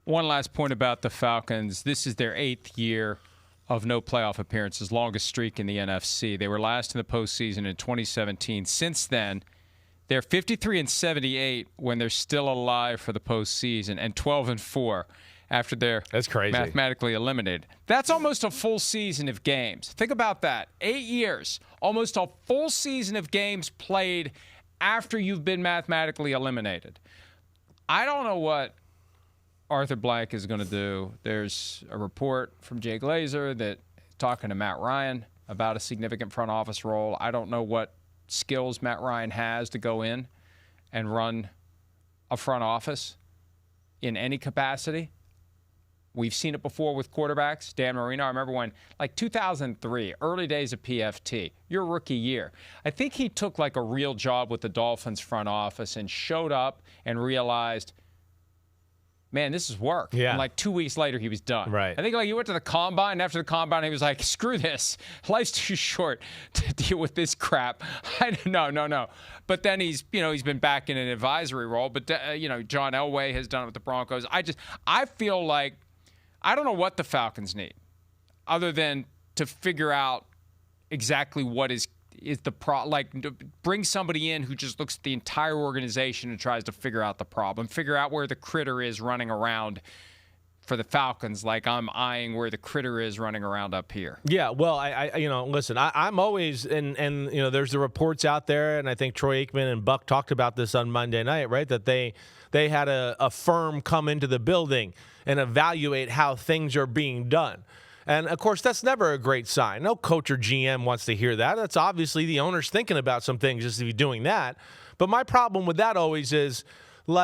One last point about the Falcons. This is their 8th year of no playoff appearances, longest streak in the NFC. They were last in the postseason in 2017. Since then, they're 53-78 when they're still alive for the postseason, and 12-4 after they're mathematically eliminated. That's almost a full season of games. Think about that. 8 years, almost a full season of games played after you've been mathematically eliminated. I don't know what Arthur Blank is going to do. There's a report from Jay Glazer that talking to Matt Ryan about a significant front office role. I don't know what skills Matt Ryan has to go in and run a front office in any capacity. We've seen it before with quarterbacks. Dan Marino, I remember when, 2003, early days of PFT, your rookie year. I think he took a real job with the Dolphins front office and showed up and realized, man, this is work. Yeah. And 2 weeks later, he was done. Right. I think he went to the combine, and after the combine, he was like, screw this. Life's too short to deal with this crap. No. But then he's been back in an advisory role. But, John Elway has done it with the Broncos. I feel like I don't know what the Falcons need other than to figure out exactly what is the bring somebody in who just looks at the entire organization and tries to figure out the problem, figure out where the critter is running around for the Falcons, like I'm eyeing where the critter is running around up here. Yeah, well, listen, I'm always, and there's the reports out there, and I think Troy Aikman and Buck talked about this on Monday night, right, that they had a firm come into the building and evaluate how things are being done. And, of course, that's never a great sign. No coach or GM wants to hear that. That's obviously the owner's thinking about some things just to be doing that. But my problem with that always is, who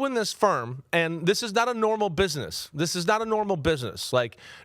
in this firm, and this is not a normal business. This is not a normal business.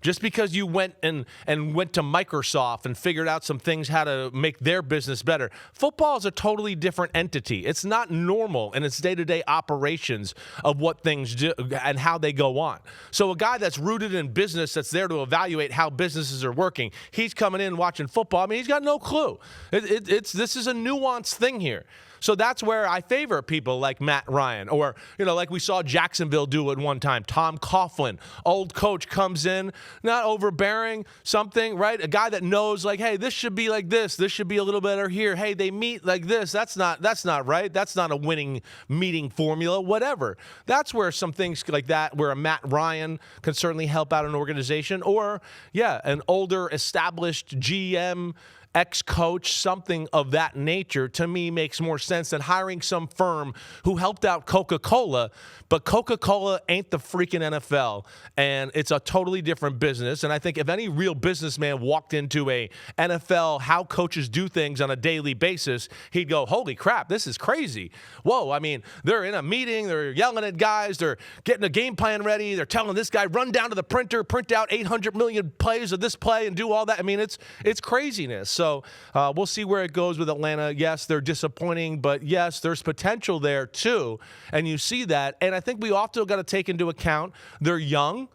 Just because you went and went to Microsoft and figured out some things how to make their business better. Football is a totally different entity. It's not normal in its day-to-day operations of what things do and how they go on. So a guy that's rooted in business, that's there to evaluate how businesses are working, he's coming in watching football. I mean, he's got no clue. This is a nuanced thing here. So that's where I favor people like Matt Ryan or, like we saw Jacksonville do at one time. Tom Coughlin, old coach, comes in, not overbearing, something, right? A guy that knows, hey, this should be like this. This should be a little better here. Hey, they meet like this. That's not right. That's not a winning meeting formula, whatever. That's where some things like that, where a Matt Ryan can certainly help out an organization or, an older established GM, ex-coach, something of that nature, to me makes more sense than hiring some firm who helped out Coca-Cola, but Coca-Cola ain't the freaking NFL, and it's a totally different business. And I think if any real businessman walked into a NFL, how coaches do things on a daily basis, he'd go, holy crap, this is crazy. Whoa, I mean, they're in a meeting, they're yelling at guys, they're getting a game plan ready, they're telling this guy, run down to the printer, print out 800 million plays of this play and do all that. I mean, it's craziness. So we'll see where it goes with Atlanta. Yes, they're disappointing, but yes, there's potential there too. And you see that. And I think we also got to take into account they're young,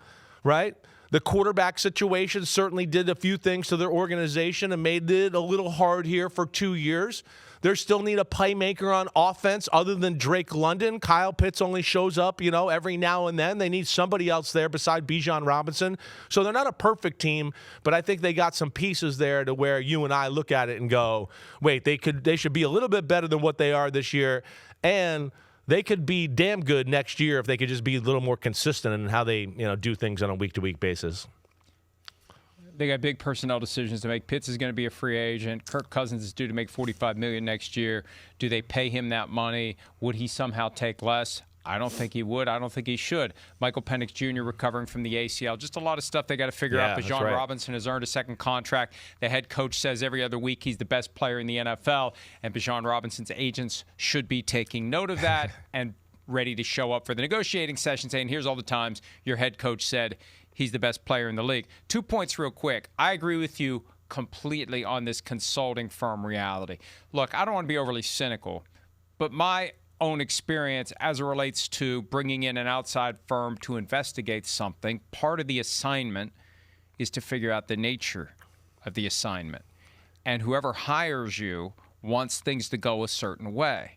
right? The quarterback situation certainly did a few things to their organization and made it a little hard here for 2 years. They still need a playmaker on offense other than Drake London. Kyle Pitts only shows up, every now and then. They need somebody else there beside Bijan Robinson. So they're not a perfect team, but I think they got some pieces there to where you and I look at it and go, wait, they should be a little bit better than what they are this year. And they could be damn good next year if they could just be a little more consistent in how they, do things on a week-to-week basis. They got big personnel decisions to make. Pitts is going to be a free agent. Kirk Cousins is due to make $45 million next year. Do they pay him that money? Would he somehow take less? I don't think he would. I don't think he should. Michael Penix Jr. recovering from the ACL. Just a lot of stuff they got to figure out. Bijan Robinson has earned a second contract. The head coach says every other week he's the best player in the NFL, and Bijan Robinson's agents should be taking note of that and ready to show up for the negotiating session saying, here's all the times your head coach said he's the best player in the league. 2 points real quick. I agree with you completely on this consulting firm reality. Look, I don't want to be overly cynical, but my own experience as it relates to bringing in an outside firm to investigate something, part of the assignment is to figure out the nature of the assignment. And whoever hires you wants things to go a certain way.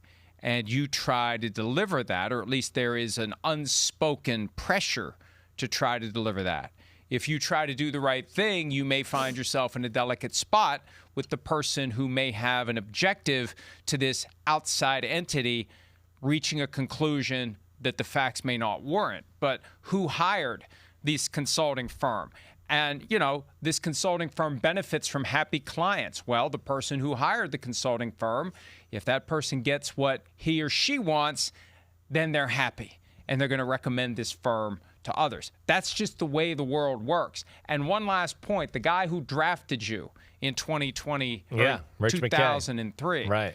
and you try to deliver that, or at least there is an unspoken pressure to try to deliver that. If you try to do the right thing, you may find yourself in a delicate spot with the person who may have an objective to this outside entity reaching a conclusion that the facts may not warrant. But who hired this consulting firm? And, you know, this consulting firm benefits from happy clients. Well, the person who hired the consulting firm, if that person gets what he or she wants, then they're happy. And they're going to recommend this firm to others. That's just the way the world works. And one last point, the guy who drafted you in 2020, Rich 2003. McKay. Right.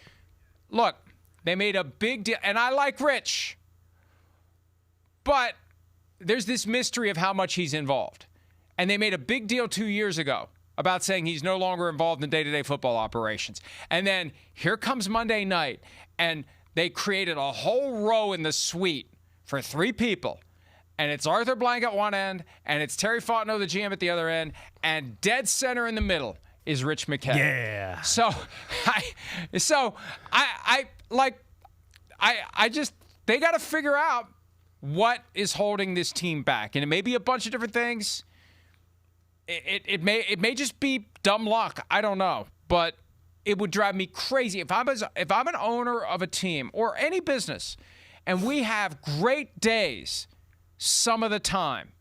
Look, they made a big deal, and I like Rich, but there's this mystery of how much he's involved. And they made a big deal 2 years ago about saying he's no longer involved in day-to-day football operations. And then here comes Monday night, and they created a whole row in the suite for 3 people. And it's Arthur Blank at one end, and it's Terry Fontenot, the GM, at the other end, and dead center in the middle is Rich McKay. Yeah. So, they got to figure out what is holding this team back, and it may be a bunch of different things. It may just be dumb luck. I don't know, but it would drive me crazy if I'm an owner of a team or any business, and we have great days some of the time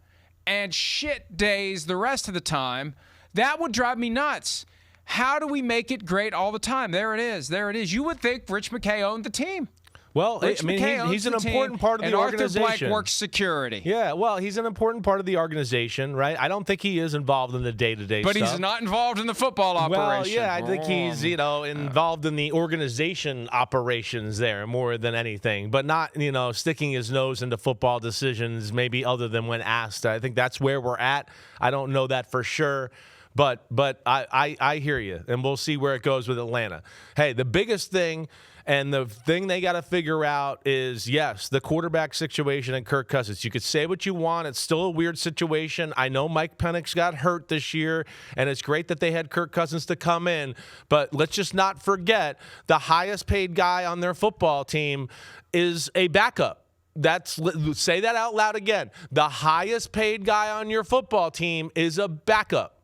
and shit days the rest of the time. That would drive me nuts. How do we make it great all the time? There it is. There it is. You would think Rich McKay owned the team. Well, Rich McKay he's an important part of the organization. Arthur Blank works security. Yeah, well, he's an important part of the organization, right? I don't think he is involved in the day-to-day stuff. But he's not involved in the football operation. Well, yeah, I think he's, involved in the organization operations there more than anything, but not, sticking his nose into football decisions maybe other than when asked. I think that's where we're at. I don't know that for sure. But I hear you, and we'll see where it goes with Atlanta. Hey, the biggest thing and the thing they got to figure out is, yes, the quarterback situation and Kirk Cousins. You could say what you want. It's still a weird situation. I know Mike Penix got hurt this year, and it's great that they had Kirk Cousins to come in. But let's just not forget the highest paid guy on their football team is a backup. Say that out loud again. The highest paid guy on your football team is a backup.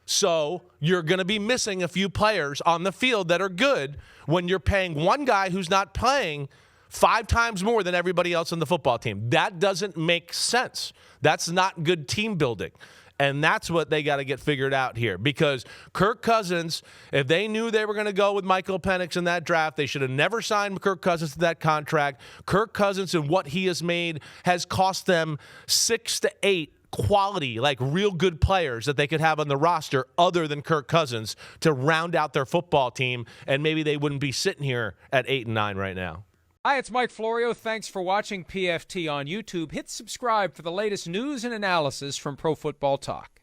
So you're going to be missing a few players on the field that are good when you're paying one guy who's not playing 5 times more than everybody else on the football team. That doesn't make sense. That's not good team building. And that's what they got to get figured out here. Because Kirk Cousins, if they knew they were going to go with Michael Penix in that draft, they should have never signed Kirk Cousins to that contract. Kirk Cousins and what he has made has cost them 6 to 8 quality, like real good players that they could have on the roster other than Kirk Cousins to round out their football team, and maybe they wouldn't be sitting here at 8-9 right now. Hi, it's Mike Florio. Thanks for watching PFT on YouTube. Hit subscribe for the latest news and analysis from Pro Football Talk.